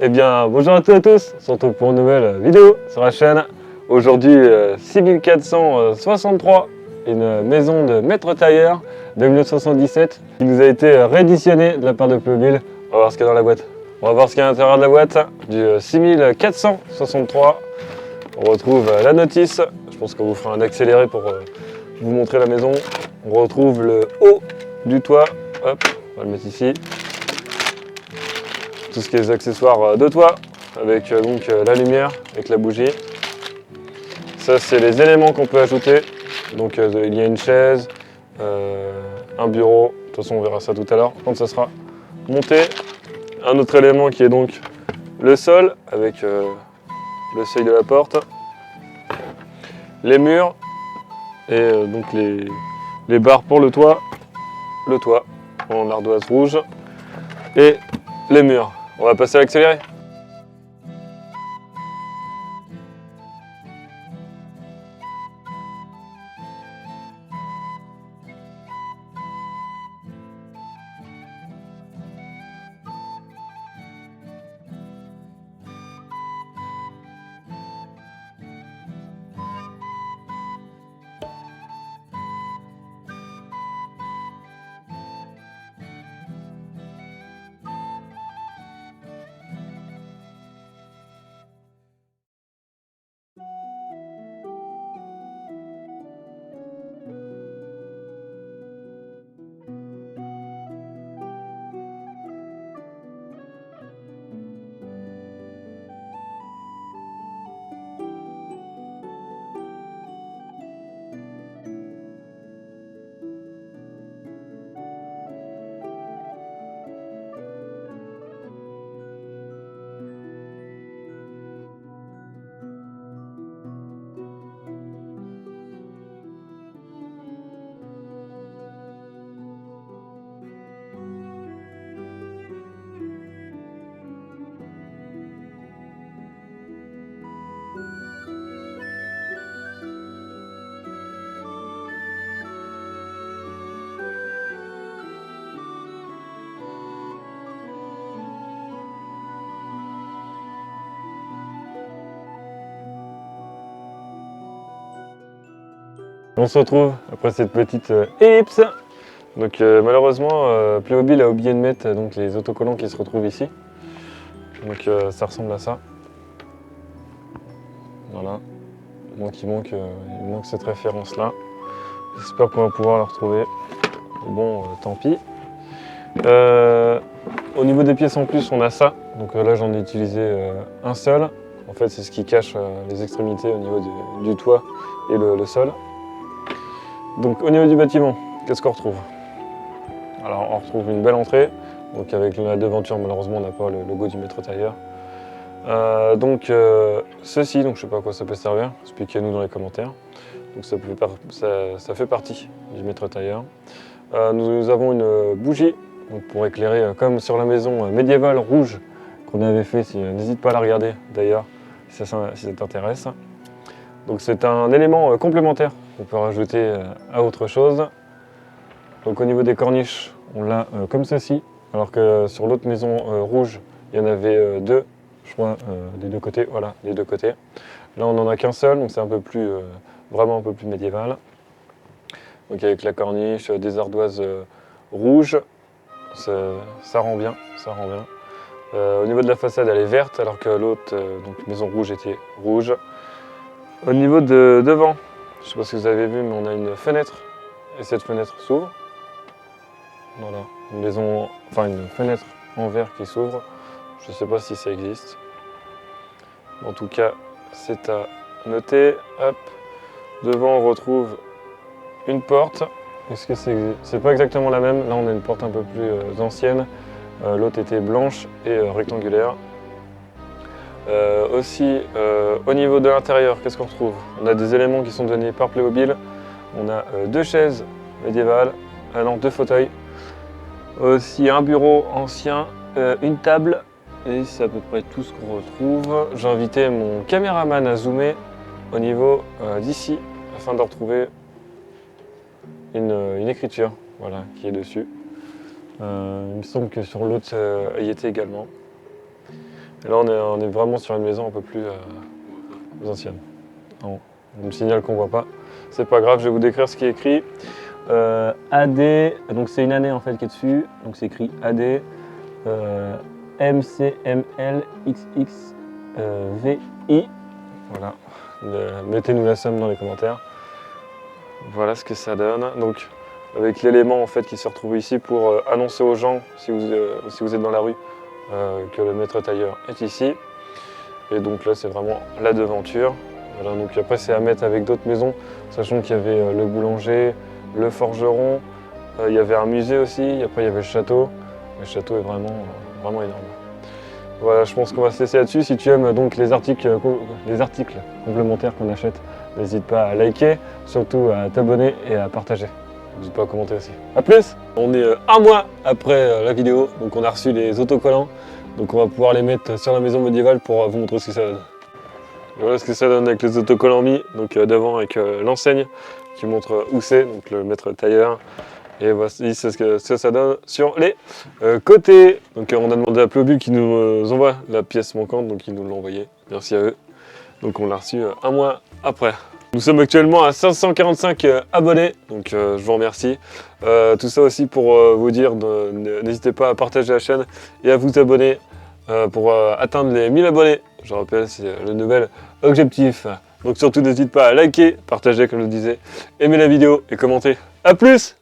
Eh bien, bonjour à toutes et à tous, on se retrouve pour une nouvelle vidéo sur la chaîne. Aujourd'hui, 6463, une maison de maître tailleur de 1977 qui nous a été rééditionnée de la part de Playmobil. On va voir ce qu'il y a dans la boîte. On va voir ce qu'il y a à l'intérieur de la boîte du 6463. On retrouve la notice, je pense qu'on vous fera un accéléré pour vous montrer la maison. On retrouve le haut du toit, hop, on va le mettre ici. Tout ce qui est les accessoires de toit, avec donc la lumière, avec la bougie. Ça, c'est les éléments qu'on peut ajouter. Donc il y a une chaise, un bureau. De toute façon, on verra ça tout à l'heure quand ça sera monté. Un autre élément qui est donc le sol, avec le seuil de la porte. Les murs et donc les barres pour le toit en ardoise rouge et les murs. On va passer à l'accéléré. On se retrouve après cette petite ellipse. Donc malheureusement, Playmobil a oublié de mettre donc, les autocollants qui se retrouvent ici. Donc ça ressemble à ça. Voilà. Donc il manque cette référence là. J'espère qu'on va pouvoir la retrouver. Bon, tant pis. Au niveau des pièces en plus, on a ça. Donc là j'en ai utilisé un seul. En fait c'est ce qui cache les extrémités au niveau du toit et le sol. Donc au niveau du bâtiment, qu'est-ce qu'on retrouve? Alors on retrouve une belle entrée, donc avec la devanture malheureusement on n'a pas le logo du maître tailleur. Ceci, donc je sais pas à quoi ça peut servir, expliquez-nous dans les commentaires. Donc ça fait partie du maître tailleur. Nous avons une bougie donc pour éclairer comme sur la maison médiévale rouge qu'on avait fait, n'hésite pas à la regarder d'ailleurs si ça t'intéresse. Donc c'est un élément complémentaire qu'on peut rajouter à autre chose. Donc au niveau des corniches, on l'a comme ceci, alors que sur l'autre maison rouge, il y en avait deux, je crois, des deux côtés, voilà, des deux côtés. Là on n'en a qu'un seul, donc c'est un peu plus, vraiment un peu plus médiéval. Donc avec la corniche, des ardoises rouges, ça rend bien, ça rend bien. Au niveau de la façade, elle est verte, alors que l'autre, donc maison rouge, était rouge. Au niveau de devant, je ne sais pas si vous avez vu, mais on a une fenêtre, et cette fenêtre s'ouvre. Voilà, une fenêtre en verre qui s'ouvre. Je ne sais pas si ça existe. En tout cas, c'est à noter. Hop. Devant, on retrouve une porte. Est-ce que c'est pas exactement la même? Là, on a une porte un peu plus ancienne. L'autre était blanche et rectangulaire. Aussi, au niveau de l'intérieur, qu'est-ce qu'on retrouve? On a des éléments qui sont donnés par Playmobil. On a deux chaises médiévales, non, deux fauteuils. Aussi un bureau ancien, une table, et c'est à peu près tout ce qu'on retrouve. J'ai invité mon caméraman à zoomer au niveau d'ici, afin de retrouver une écriture, voilà, qui est dessus. Il me semble que sur l'autre, il y était également. Et là on est vraiment sur une maison un peu plus ancienne. On me signale qu'on voit pas. C'est pas grave, je vais vous décrire ce qui est écrit. AD, donc c'est une année en fait qui est dessus. Donc c'est écrit AD MCML XX VI. Voilà. Mettez-nous la somme dans les commentaires. Voilà ce que ça donne. Donc avec l'élément en fait qui se retrouve ici pour annoncer aux gens si vous êtes dans la rue que le maître tailleur est ici. Et donc là c'est vraiment la devanture. Voilà, donc après c'est à mettre avec d'autres maisons, sachant qu'il y avait le boulanger, le forgeron, il y avait un musée aussi, après il y avait le château. Le château est vraiment énorme. Voilà, je pense qu'on va se laisser là-dessus. Si tu aimes donc les articles complémentaires qu'on achète, n'hésite pas à liker, surtout à t'abonner et à partager. N'hésite pas à commenter aussi. A plus! On est un mois après la vidéo, donc on a reçu les autocollants. Donc on va pouvoir les mettre sur la maison médiévale pour vous montrer ce que ça donne. Voilà ce que ça donne avec les autocollants mis, donc devant avec l'enseigne qui montre où c'est, donc le maître tailleur. Et voici ce que ça donne sur les côtés. Donc on a demandé à Plobu qui nous envoie la pièce manquante, donc ils nous l'ont envoyé. Merci à eux. Donc on l'a reçu un mois après. Nous sommes actuellement à 545 abonnés, donc je vous remercie. Tout ça aussi pour vous dire, n'hésitez pas à partager la chaîne et à vous abonner pour atteindre les 1000 abonnés. Je rappelle, c'est le nouvel objectif. Donc surtout n'hésite pas à liker, partager comme je le disais, aimer la vidéo et commenter. A plus!